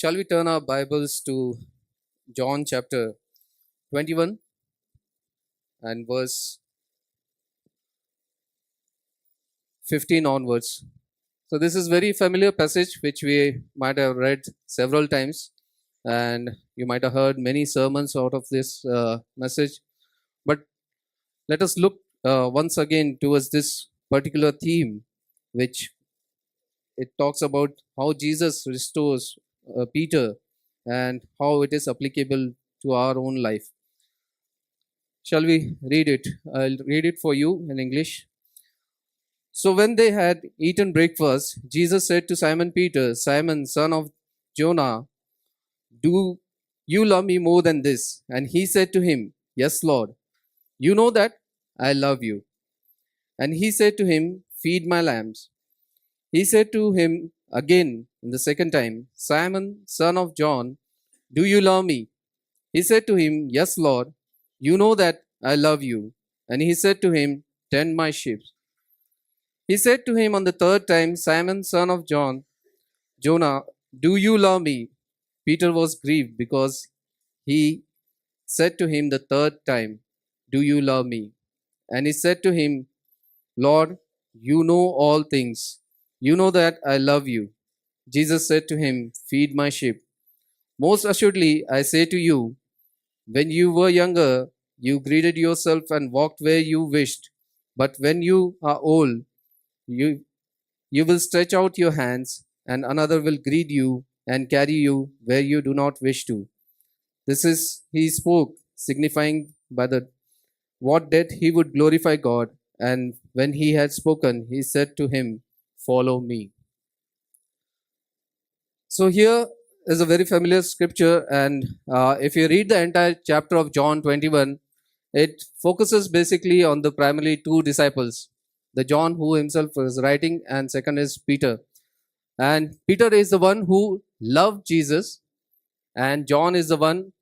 Shall we turn our Bibles to John chapter 21 and verse 15 onwards? So this is very familiar passage which we might have read several times, and you might have heard many sermons out of this message. But let us look once again towards this particular theme, which it talks about how Jesus restores Peter and how it is applicable to our own life. Shall we read it? I'll read it for you in English. So when they had eaten breakfast, Jesus said to Simon Peter, Simon, son of Jonah, do you love me more than this? And he said to him, Yes, Lord, you know that I love you. And he said to him, Feed my lambs. He said to him again in the second time, Simon, son of John, do you love me? He said to him, Yes, Lord, you know that I love you. And he said to him, Tend my sheep. He said to him on the third time, Simon, son of Jonah, do you love me? Peter was grieved because he said to him the third time, Do you love me? And he said to him, Lord, you know all things. You know that I love you. Jesus said to him, Feed my sheep. Most assuredly, I say to you, when you were younger, you greeted yourself and walked where you wished. But when you are old, you, you will stretch out your hands, and another will greet you and carry you where you do not wish to. This is, he spoke, signifying by the what death he would glorify God. And when he had spoken, he said to him, Follow me. So here is a very familiar scripture, and if you read the entire chapter of John 21, it focuses basically on the primarily two disciples, the John who himself was writing, and second is Peter. And Peter is the one who loved Jesus, and John is the one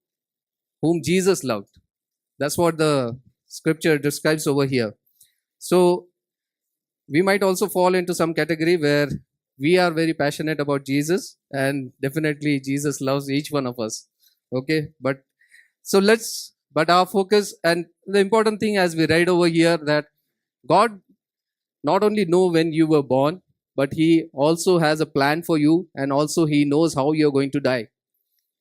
whom Jesus loved. That's what the scripture describes over here. So we might also fall into some category where we are very passionate about Jesus, and definitely Jesus loves each one of us. Okay, but our focus and the important thing as we read over here that God not only know when you were born, but he also has a plan for you, and also he knows how you're going to die.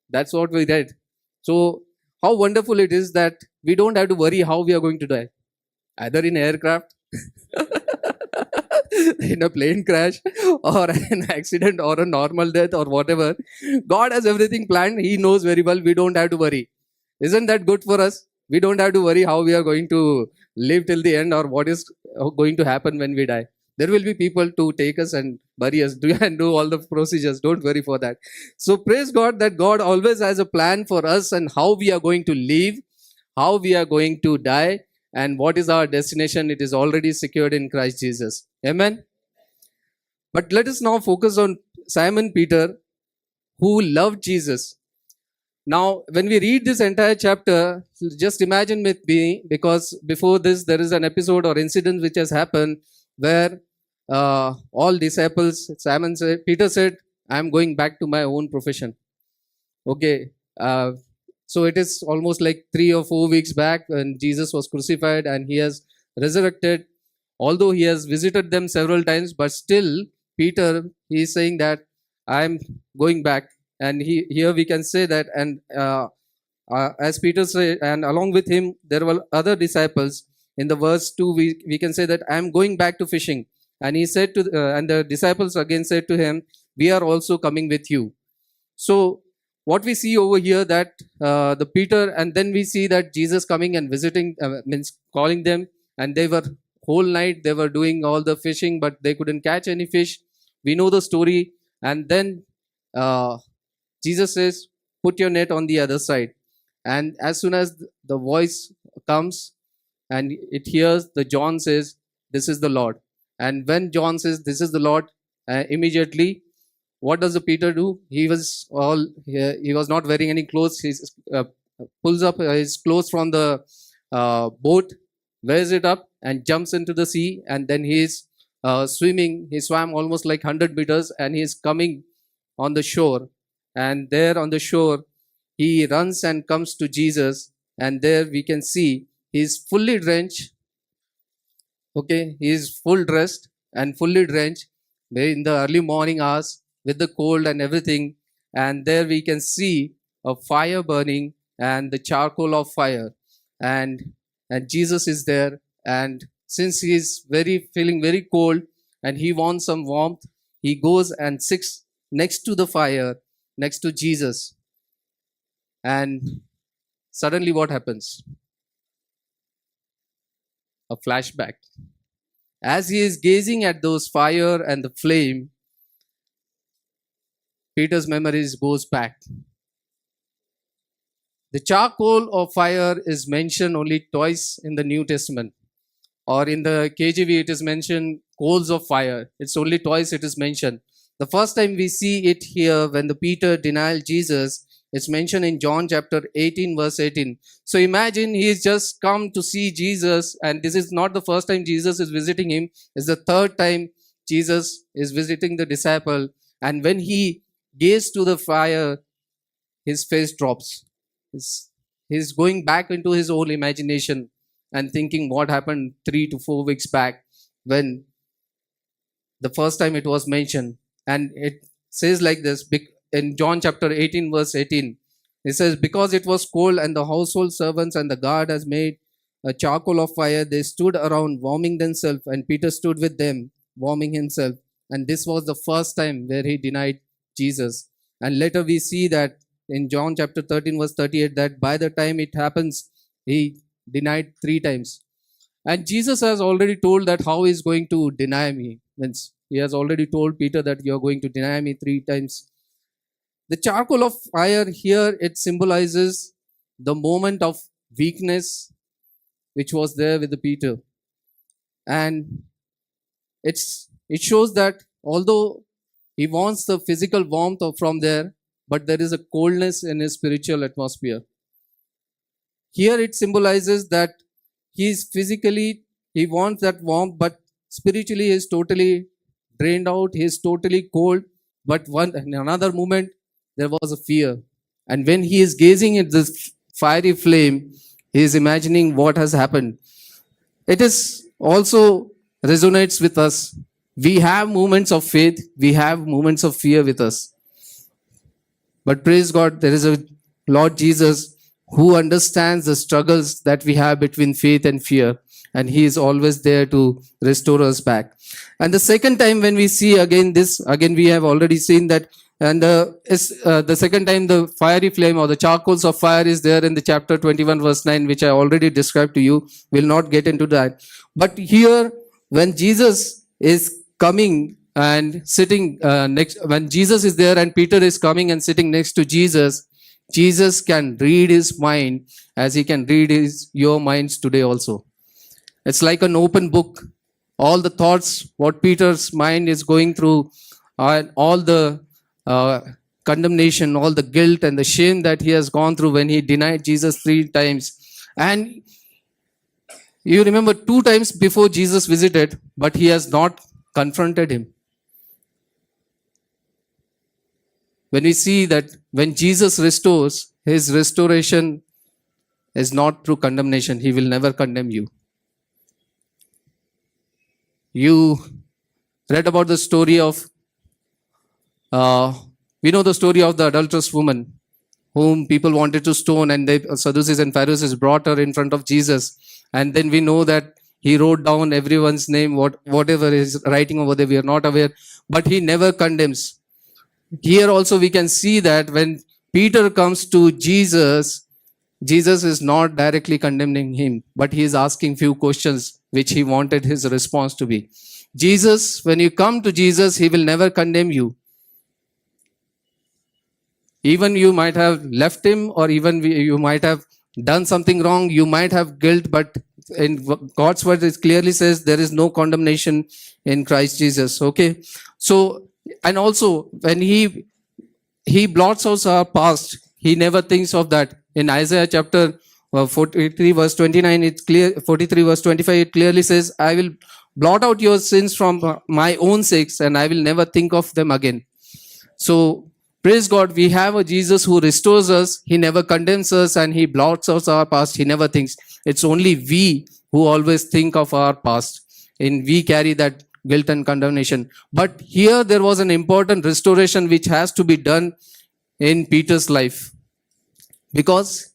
That's what we read. So how wonderful it is that we don't have to worry how we are going to die, either in aircraft, in a plane crash, or an accident, or a normal death, or whatever. God has everything planned. He knows very well. We don't have to worry. Isn't that good for us? We don't have to worry how we are going to live till the end, or what is going to happen when we die. There will be people to take us and bury us and do all the procedures. Don't worry for that. So praise God that God always has a plan for us and how we are going to live, how we are going to die, and what is our destination. It is already secured in Christ Jesus. Amen. But let us now focus on Simon Peter, who loved Jesus. Now, when we read this entire chapter, just imagine with me, because before this, there is an episode or incident which has happened where all disciples, Peter said, I am going back to my own profession. Okay. So it is almost like 3 or 4 weeks back when Jesus was crucified and he has resurrected. Although he has visited them several times, but still, Peter, he is saying that I am going back. And here we can say that, and as Peter said, and along with him, there were other disciples. In the verse 2, we can say that I am going back to fishing. And he said and the disciples again said to him, we are also coming with you. So what we see over here that the Peter, and then we see that Jesus coming and visiting, means calling them, and they were whole night, they were doing all the fishing, but they couldn't catch any fish. We know the story. And then Jesus says, put your net on the other side. And as soon as the voice comes and it hears, the John says, this is the Lord. And when John says, this is the Lord, immediately, what does the Peter do? He was not wearing any clothes. He pulls up his clothes from the boat, wears it up, and jumps into the sea. And then he is swimming. He swam almost like 100 meters, and he is coming on the shore. and there on the shore, he runs and comes to Jesus, and there we can see he's fully drenched. Okay, he is full dressed and fully drenched in the early morning hours with the cold and everything. And there we can see a fire burning and the charcoal of fire. And Jesus is there. And since he is very feeling very cold and he wants some warmth, he goes and sits next to the fire, next to Jesus. And suddenly what happens? A flashback. As he is gazing at those fire and the flame, Peter's memories goes back. The charcoal of fire is mentioned only twice in the New Testament, or in the KJV it is mentioned coals of fire. It's only twice it is mentioned. The first time we see it here when the Peter denied Jesus, it's mentioned in John chapter 18 verse 18. So imagine he's just come to see Jesus, and this is not the first time Jesus is visiting him. It's the third time Jesus is visiting the disciple, and when he gazed to the fire, his face drops. He's going back into his own imagination and thinking what happened 3 to 4 weeks back when the first time it was mentioned. And it says like this in John chapter 18 verse 18. It says, because it was cold and the household servants and the guard has made a charcoal of fire, they stood around warming themselves, and Peter stood with them warming himself. And this was the first time where he denied Jesus. And later we see that in John chapter 13 verse 38, that by the time it happens, he denied 3 times. And Jesus has already told that how he is going to deny me. Means he has already told Peter that you are going to deny me 3 times. The charcoal of fire here, it symbolizes the moment of weakness which was there with the Peter. And it shows that although he wants the physical warmth from there, but there is a coldness in his spiritual atmosphere. Here it symbolizes that he wants that warmth, but spiritually he is totally drained out, he is totally cold. But in another moment, there was a fear. And when he is gazing at this fiery flame, he is imagining what has happened. It is also resonates with us. We have moments of faith, we have moments of fear with us. But praise God, there is a Lord Jesus who understands the struggles that we have between faith and fear. And he is always there to restore us back. And the second time when we see again we have already seen that. And the second time the fiery flame or the charcoals of fire is there in the chapter 21 verse 9, which I already described to you. Will not get into that. But here when Jesus is coming and sitting when Jesus is there and Peter is coming and sitting next to Jesus, Jesus can read his mind as he can read your minds today also. It's like an open book. All the thoughts, what Peter's mind is going through, and all the condemnation, all the guilt and the shame that he has gone through when he denied Jesus 3 times. And you remember 2 times before Jesus visited, but he has not confronted him. When we see that when Jesus restores, his restoration is not through condemnation. He will never condemn you. You read about the story of, we know the story of the adulterous woman whom people wanted to stone, and the Sadducees and Pharisees brought her in front of Jesus. And then we know that he wrote down everyone's name, whatever is writing over there, we are not aware. But he never condemns. Here also we can see that when Peter comes to Jesus, Jesus is not directly condemning him, but he is asking few questions which he wanted his response to be. Jesus, when you come to Jesus, he will never condemn you. Even you might have left him, or even you might have done something wrong, you might have guilt, but in God's word it clearly says there is no condemnation in Christ Jesus. Okay, so and also when he blots out our past, he never thinks of that. In Isaiah chapter 43 verse 29, it's clear. 43 verse 25, it clearly says, I will blot out your sins from my own sakes, and I will never think of them again. So Praise God, we have a Jesus who restores us. He never condemns us and he blots out our past. He never thinks. It's only we who always think of our past. And we carry that guilt and condemnation. But here there was an important restoration which has to be done in Peter's life. Because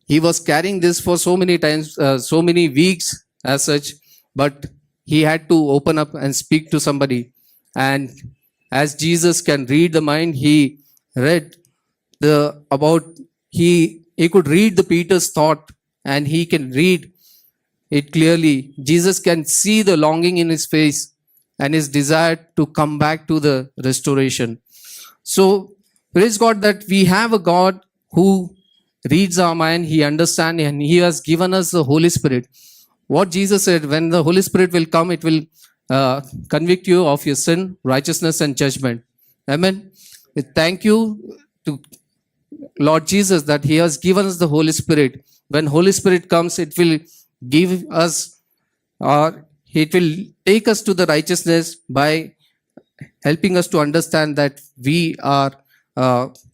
he was carrying this for so many times, so many weeks as such, but he had to open up and speak to somebody. And as Jesus can read the mind, he read he could read the Peter's thought and he can read it clearly. Jesus can see the longing in his face and his desire to come back to the restoration. So praise God that we have a God who reads our mind, he understands, and he has given us the Holy Spirit. What Jesus said, when the Holy Spirit will come, it will convict you of your sin, righteousness, and judgment. Amen. Thank you to Lord Jesus that he has given us the Holy Spirit. When Holy Spirit comes, it will give us, or it will take us to the righteousness by helping us to understand that we are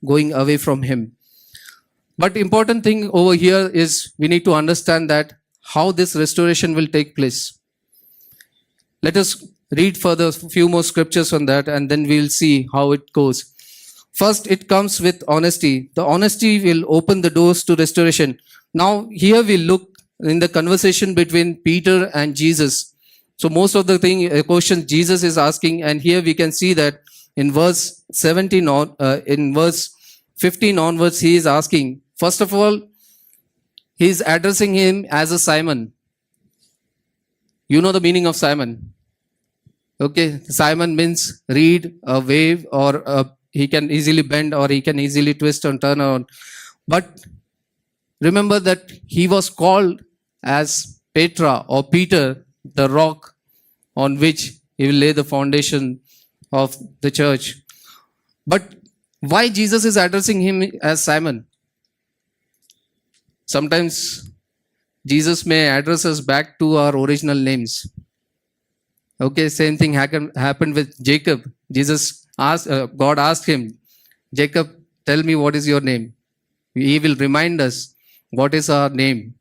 going away from him. But important thing over here is we need to understand that how this restoration will take place. Let us read further a few more scriptures on that and then we'll see how it goes. First, it comes with honesty. The honesty will open the doors to restoration. Now, here we look in the conversation between Peter and Jesus. So most of the questions Jesus is asking, and here we can see that in verse 17 on, in verse 15 onwards, he is asking. First of all, he is addressing him as a Simon. You know the meaning of Simon. Okay, Simon means reed, a wave, or he can easily bend, or he can easily twist and turn around. But remember that he was called as Petra or Peter, the rock on which he will lay the foundation of the church. But why Jesus is addressing him as Simon? Sometimes Jesus may address us back to our original names. Okay, same thing happened with Jacob. God asked him, Jacob, tell me what is your name. He will remind us what is our name,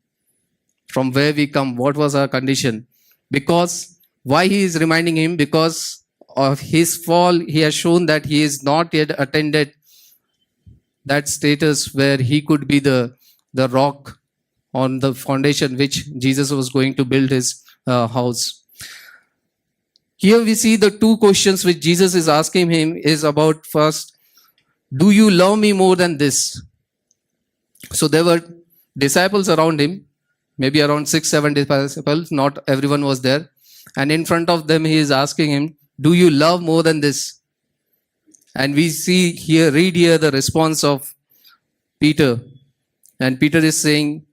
from where we come, what was our condition. Because why he is reminding him? Because of his fall, he has shown that he is not yet attained that status where he could be the rock on the foundation which Jesus was going to build his house. Here we see the two questions which Jesus is asking him is about, first, do you love me more than this? So there were disciples around him, maybe around 6-7 disciples, not everyone was there. And in front of them, he is asking him, do you love more than this? And we read here the response of Peter. And Peter is saying,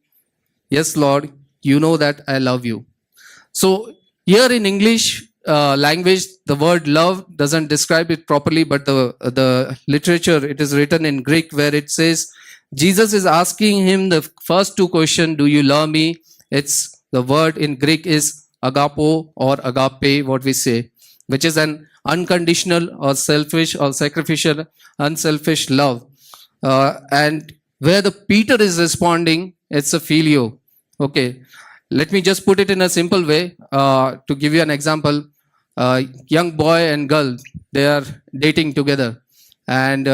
yes, Lord, you know that I love you. So here in English language, the word love doesn't describe it properly, but the literature, it is written in Greek where it says, Jesus is asking him the first two questions, do you love me? It's the word in Greek is agapo or agape, what we say, which is an unconditional or selfish or sacrificial, unselfish love. And where the Peter is responding, it's a filio. Okay, let me just put it in a simple way to give you an example. Young boy and girl, they are dating together, and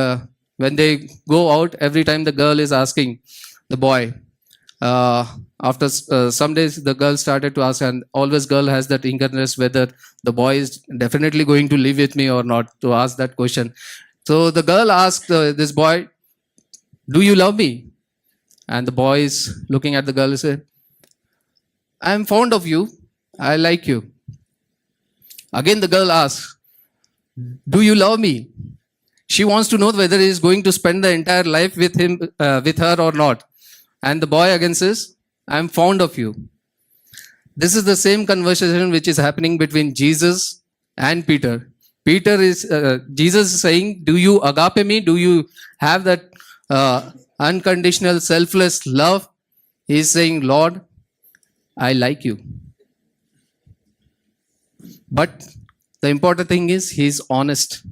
when they go out, every time the girl is asking the boy. After some days, the girl started to ask, and always girl has that eagerness whether the boy is definitely going to live with me or not, to ask that question. So the girl asked this boy, do you love me? And the boy is looking at the girl and said, I am fond of you. I like you. Again, the girl asks, do you love me? She wants to know whether he is going to spend the entire life with him, with her or not. And the boy again says, I am fond of you. This is the same conversation which is happening between Jesus and Peter. Jesus is saying, do you agape me? Do you have that unconditional, selfless love? He is saying, Lord, I like you. But the important thing is he is honest.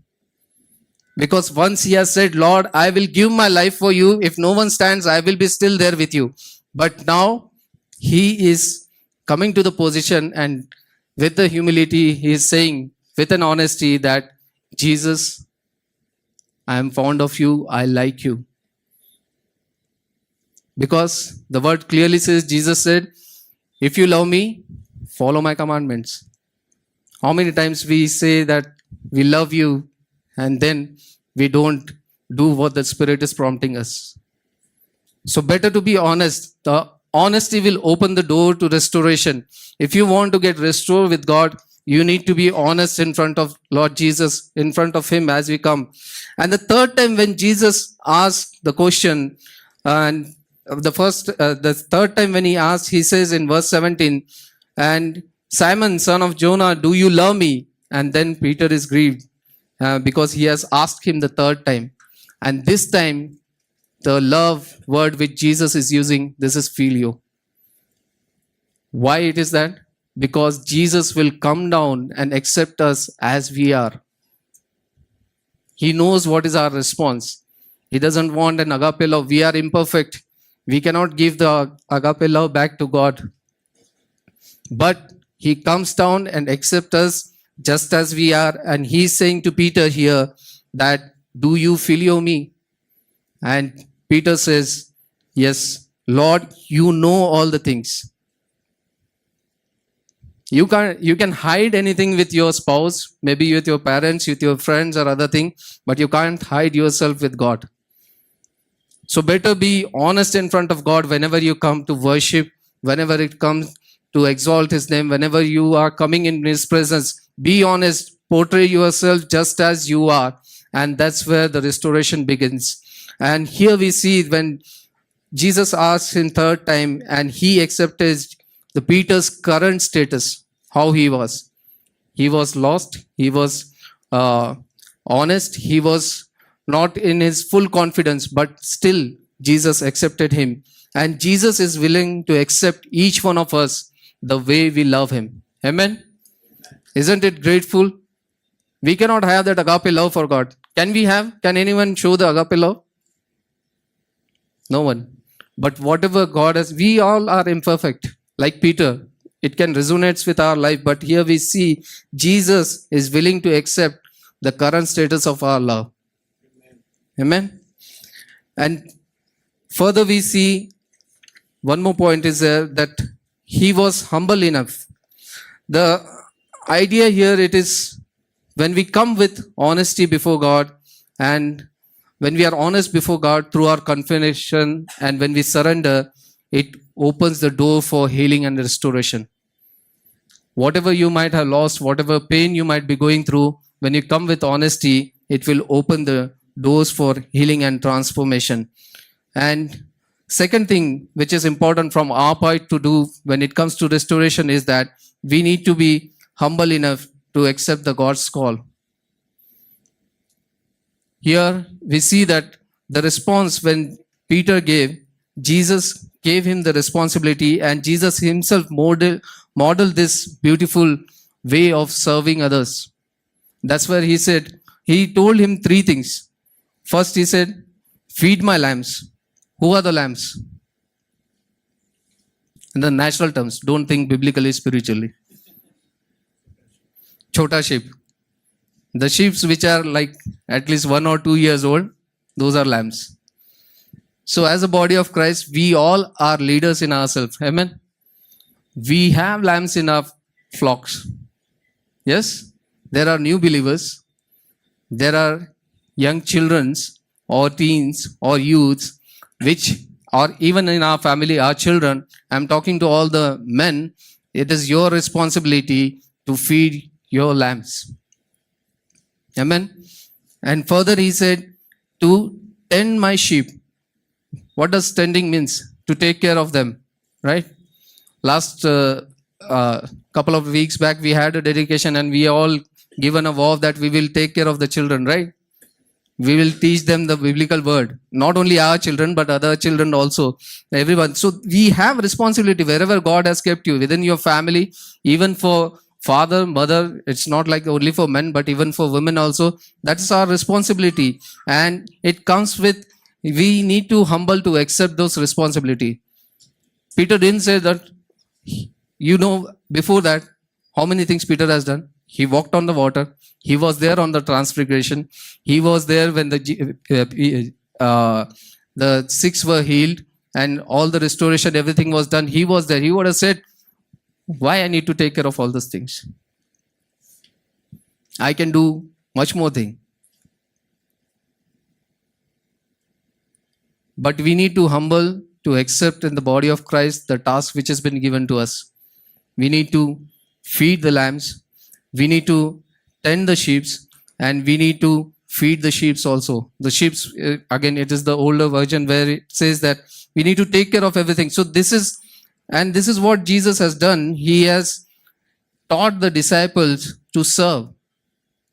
Because once he has said, Lord, I will give my life for you. If no one stands, I will be still there with you. But now he is coming to the position, and with the humility, he is saying with an honesty that, Jesus, I am fond of you. I like you. Because the word clearly says, Jesus said, if you love me, follow my commandments. How many times we say that we love you and then we don't do what the Spirit is prompting us? So better to be honest. The honesty will open the door to restoration. If you want to get restored with God, you need to be honest in front of Lord Jesus, in front of him as we come. And the third time when Jesus asked the question, and the third time when he asked, he says in verse 17, and Simon, son of Jonah, do you love me? And then Peter is grieved because he has asked him the third time. And this time, the love word which Jesus is using, this is filio. Why it is that? Because Jesus will come down and accept us as we are. He knows what is our response. He doesn't want an agape love. We are imperfect. We cannot give the agape love back to God. But he comes down and accepts us just as we are. And he's saying to Peter here that, do you filio me? And Peter says, yes, Lord, you know all the things. You can hide anything with your spouse, maybe with your parents, with your friends or other thing, but you can't hide yourself with God. So better be honest in front of God whenever you come to worship, whenever it comes to exalt his name, whenever you are coming in his presence. Be honest, portray yourself just as you are. And that's where the restoration begins. And here we see when Jesus asked him third time and he accepted the Peter's current status, how he was. He was lost. He was honest. He was not in his full confidence, but still Jesus accepted him. And Jesus is willing to accept each one of us the way we love him. Amen? Isn't it grateful? We cannot have that agape love for God. Can we have? Can anyone show the agape love? No one. But whatever God has, we all are imperfect. Like Peter, it can resonate with our life. But here we see Jesus is willing to accept the current status of our love. Amen. And further we see one more point is there that he was humble enough. The idea here it is when we come with honesty before God, and when we are honest before God through our confession, and when we surrender, it opens the door for healing and restoration. Whatever you might have lost, whatever pain you might be going through, when you come with honesty, it will open the doors for healing and transformation. And second thing which is important from our part to do when it comes to restoration is that we need to be humble enough to accept the God's call. Here we see that the response when Peter gave, Jesus gave him the responsibility, and Jesus himself modeled this beautiful way of serving others. That's where he said, he told him three things. First he said, feed my lambs. Who are the lambs? In the natural terms, don't think biblically, spiritually. Chota sheep. The sheep which are like at least 1 or 2 years old, those are lambs. So as a body of Christ, we all are leaders in ourselves. Amen. We have lambs in our flocks. Yes, there are new believers. There are young children or teens or youths, which are even in our family, our children. I'm talking to all the men. It is your responsibility to feed your lambs. Amen. And further he said, to tend my sheep. What does tending means? To take care of them, right? Last couple of weeks back, we had a dedication and we all given a vow that we will take care of the children, right? We will teach them the biblical word. Not only our children, but other children also. Everyone. So we have responsibility wherever God has kept you, within your family, even for father, mother, it's not like only for men, but even for women also. That's our responsibility. And it comes with, we need to humble to accept those responsibility. Peter didn't say that, before that, how many things Peter has done? He walked on the water. He was there on the transfiguration. He was there when the sick were healed and all the restoration, everything was done. He was there. He would have said, why I need to take care of all those things? I can do much more thing. But we need to humble to accept in the body of Christ the task which has been given to us. We need to feed the lambs. We need to tend the sheep, and we need to feed the sheep also. The sheep, again, it is the older version where it says that we need to take care of everything. So this is what Jesus has done. He has taught the disciples to serve,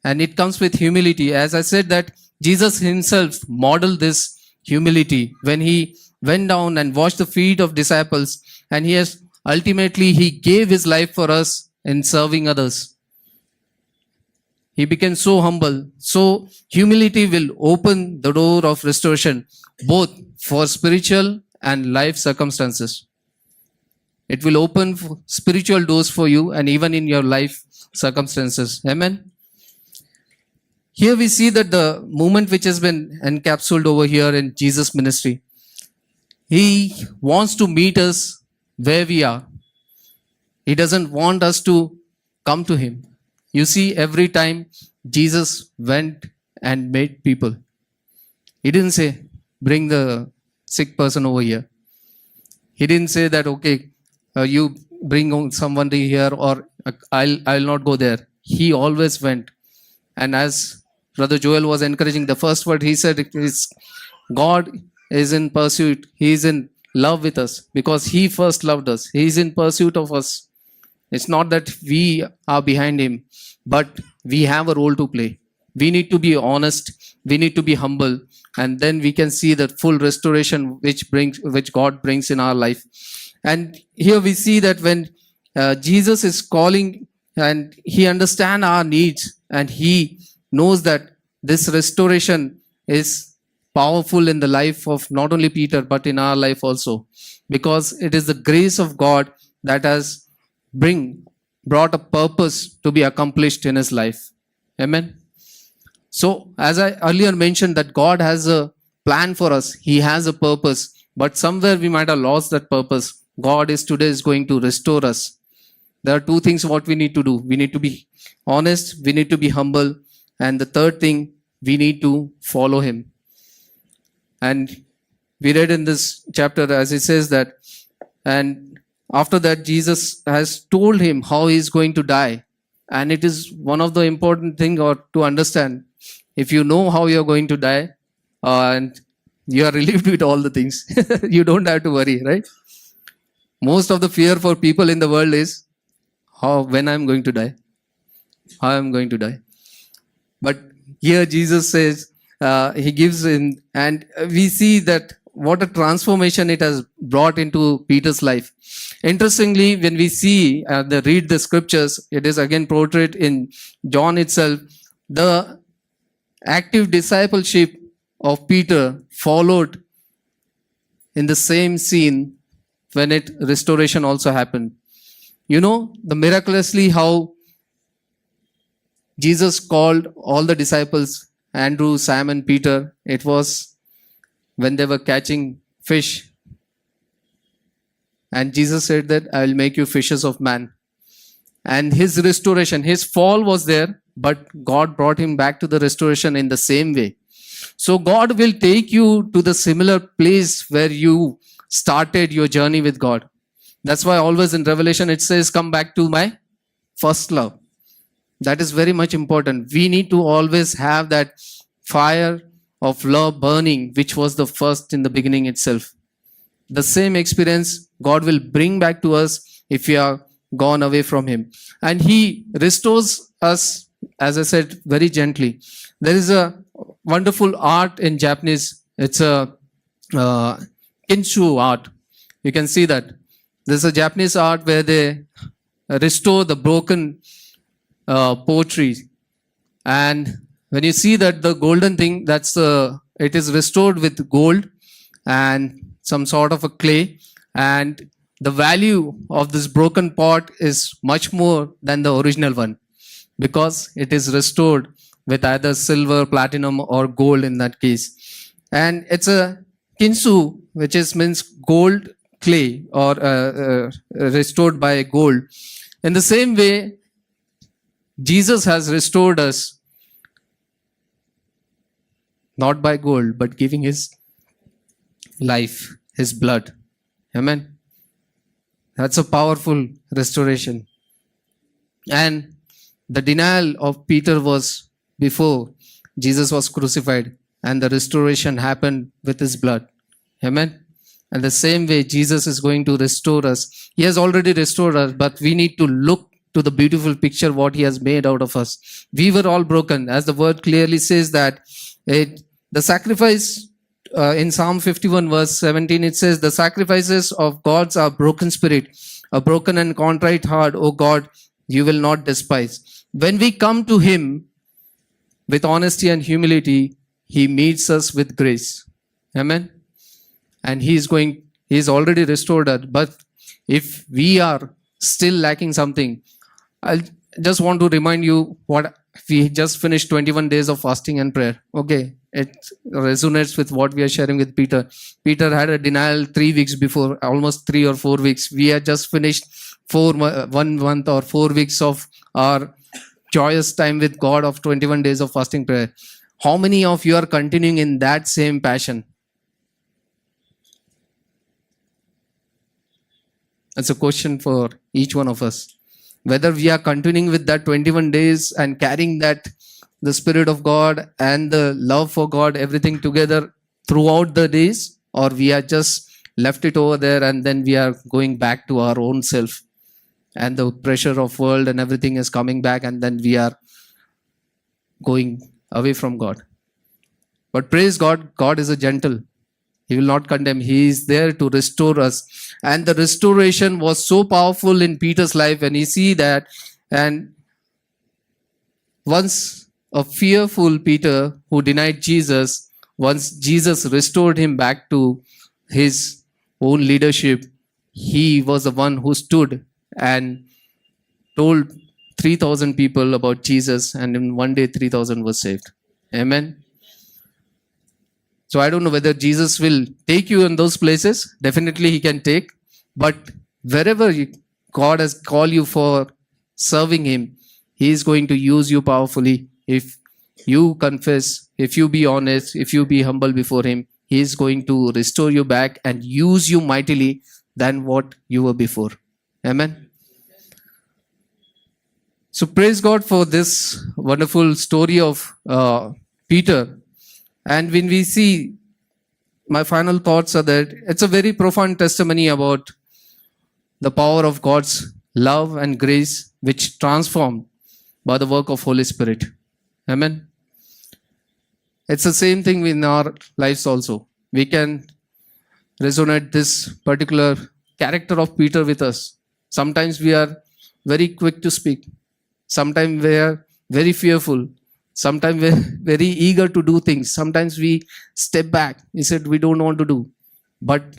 and it comes with humility. As I said, that Jesus himself modeled this humility when he went down and washed the feet of disciples, and he gave his life for us in serving others. He became so humble. So humility will open the door of restoration, both for spiritual and life circumstances. It will open spiritual doors for you and even in your life circumstances. Amen. Here we see that the movement which has been encapsulated over here in Jesus' ministry. He wants to meet us where we are. He doesn't want us to come to him. You see, every time Jesus went and met people, he didn't say, bring the sick person over here. He didn't say that, okay, you bring somebody here, or I'll not go there. He always went. And as Brother Joel was encouraging, the first word he said is, God is in pursuit. He is in love with us because he first loved us. He is in pursuit of us. It's not that we are behind him, but we have a role to play. We need to be honest. We need to be humble, and then we can see the full restoration which God brings in our life. And here we see that when Jesus is calling, and he understands our needs, and he knows that this restoration is powerful in the life of not only Peter, but in our life also, because it is the grace of God that has brought a purpose to be accomplished in his life. Amen. So as I earlier mentioned, that God has a plan for us. He has a purpose, but somewhere we might have lost that purpose. God is going to restore us. There are two things what we need to do. We need to be honest. We need to be humble. And the third thing, we need to follow him. And we read in this chapter, as it says that, and after that, Jesus has told him how he is going to die. And it is one of the important things to understand. If you know how you are going to die, and you are relieved with all the things, you don't have to worry, right? Most of the fear for people in the world is when I'm going to die. How I'm going to die. But here Jesus says, he gives in, and we see that what a transformation it has brought into Peter's life. Interestingly, when we see read the scriptures, it is again portrayed in John itself. The active discipleship of Peter followed in the same scene when restoration also happened. The miraculously how Jesus called all the disciples, Andrew, Simon, Peter. It was when they were catching fish. And Jesus said that I will make you fishers of man. And his restoration, his fall was there, but God brought him back to the restoration in the same way. So God will take you to the similar place where you started your journey with God. That's why always in Revelation it says, come back to my first love. That is very much important. We need to always have that fire of love burning, which was the first in the beginning itself. The same experience God will bring back to us if we are gone away from him. And he restores us, as I said, very gently. There is a wonderful art in Japanese. It's a Kenshu art. You can see that. There's a Japanese art where they restore the broken poetry. And when you see that the golden thing, it is restored with gold and some sort of a clay, and the value of this broken pot is much more than the original one, because it is restored with either silver, platinum, or gold in that case. And it's a kinsu, which is means gold clay, or restored by gold. In the same way, Jesus has restored us not by gold, but giving his life, his blood. Amen. That's a powerful restoration. And the denial of Peter was before Jesus was crucified, and the restoration happened with his blood. Amen. And the same way, Jesus is going to restore us. He has already restored us, but we need to look to the beautiful picture what he has made out of us. We were all broken, as the word clearly says that the sacrifice in Psalm 51 verse 17, it says, the sacrifices of gods are broken spirit, a broken and contrite heart, O God, you will not despise. When we come to him with honesty and humility, he meets us with grace. Amen. And he is already restored us. But if we are still lacking something, I just want to remind you what we just finished 21 days of fasting and prayer. Okay. It resonates with what we are sharing with Peter. Peter had a denial 3 weeks before, almost 3 or 4 weeks. We had just finished 1 month or 4 weeks of our joyous time with God of 21 days of fasting prayer. How many of you are continuing in that same passion? That's a question for each one of us. Whether we are continuing with that 21 days and carrying that, the Spirit of God and the love for God, everything together throughout the days, or we are just left it over there and then we are going back to our own self, and the pressure of world and everything is coming back, and then we are going away from God. But praise God, God is a gentle. He will not condemn. He is there to restore us. And the restoration was so powerful in Peter's life when he see that. And once a fearful Peter who denied Jesus, once Jesus restored him back to his own leadership, he was the one who stood and told 3,000 people about Jesus, and in one day 3,000 was saved. Amen. So I don't know whether Jesus will take you in those places. Definitely he can take. But wherever God has called you for serving him, he is going to use you powerfully. If you confess, if you be honest, if you be humble before him, he is going to restore you back and use you mightily than what you were before. Amen. So praise God for this wonderful story of Peter. And when we see, my final thoughts are that it's a very profound testimony about the power of God's love and grace, which transformed by the work of Holy Spirit. Amen. It's the same thing in our lives also. We can resonate this particular character of Peter with us. Sometimes we are very quick to speak. Sometimes we are very fearful. Sometimes we're very eager to do things. Sometimes we step back. He said we don't want to do. But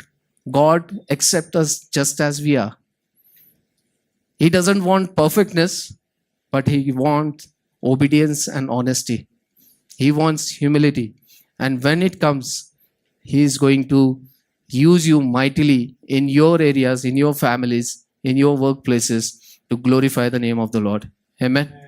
God accepts us just as we are. He doesn't want perfectness, but he wants obedience and honesty. He wants humility. And when it comes, he is going to use you mightily in your areas, in your families, in your workplaces to glorify the name of the Lord. Amen.